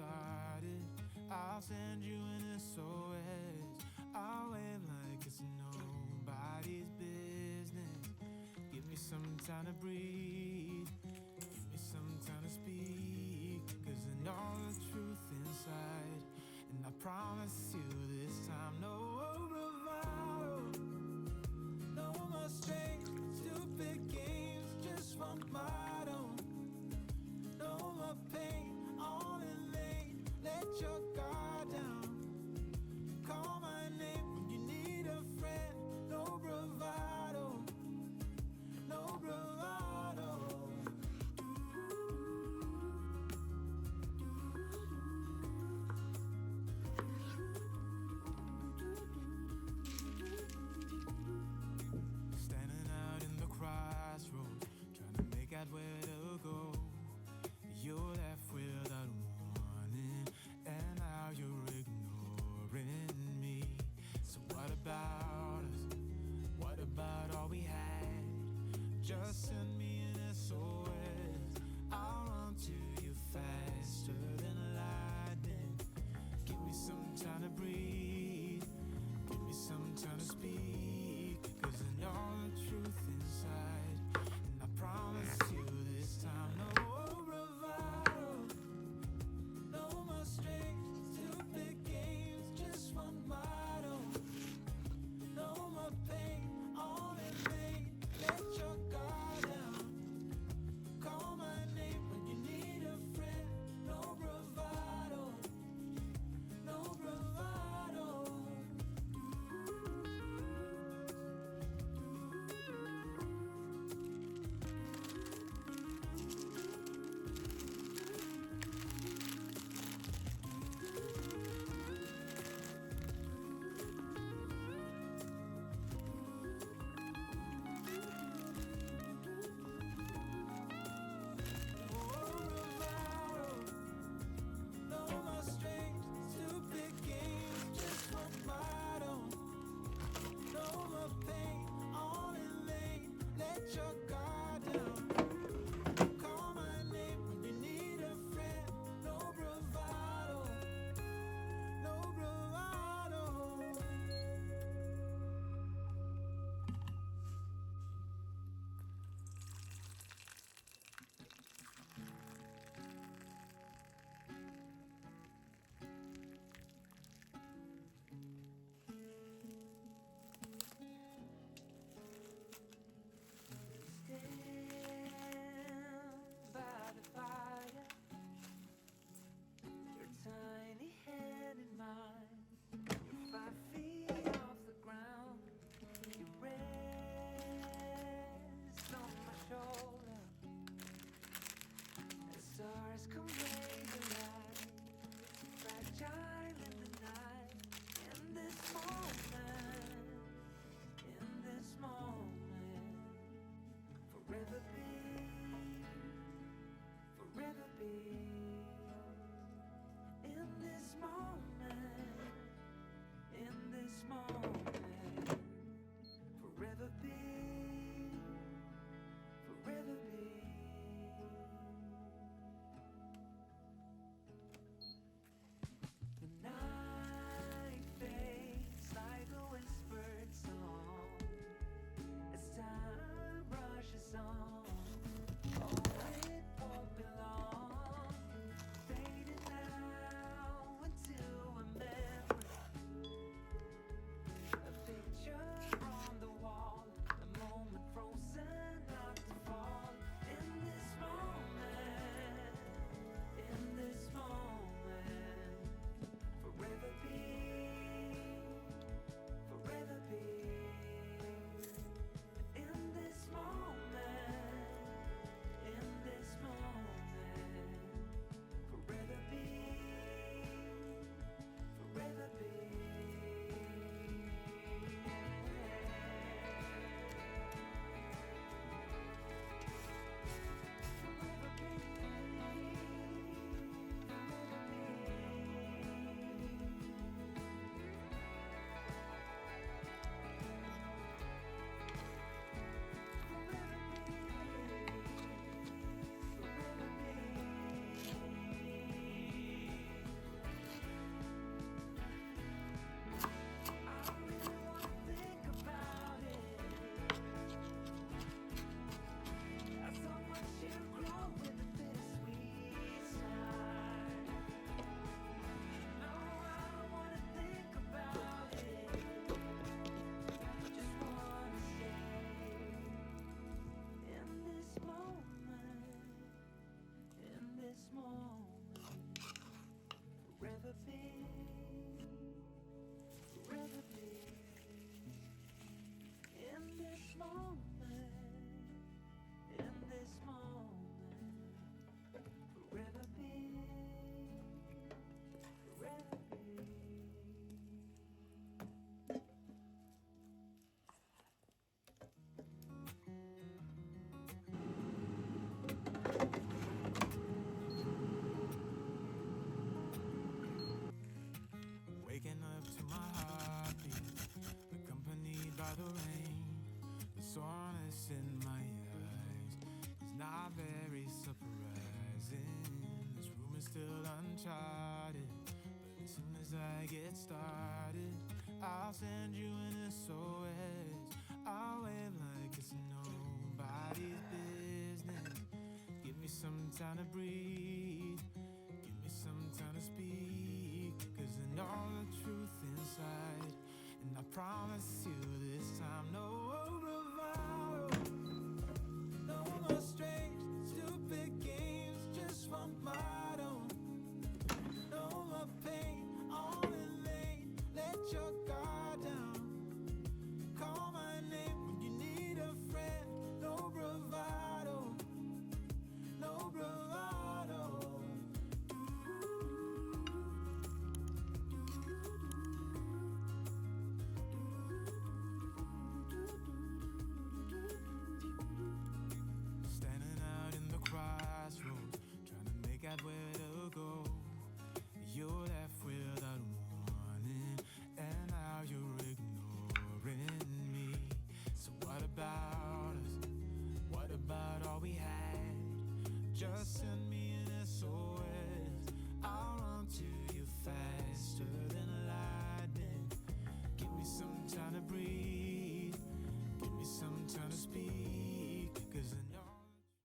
started. I'll send you an SOS. I'll wave like it's nobody's business. Give me some time to breathe. Give me some time to speak. Cause I know the truth inside. And I promise you this time, no bravado, no more strange, stupid games, just one motto. No more pain, all in vain. Let your guard down. Call my name when you need a friend. No bravado, no bravado. get started. I'll send you an SOS. I'll wave like it's nobody's business. Give me some time to breathe. Give me some time to speak. Cause I know the truth inside. And I promise you this time, no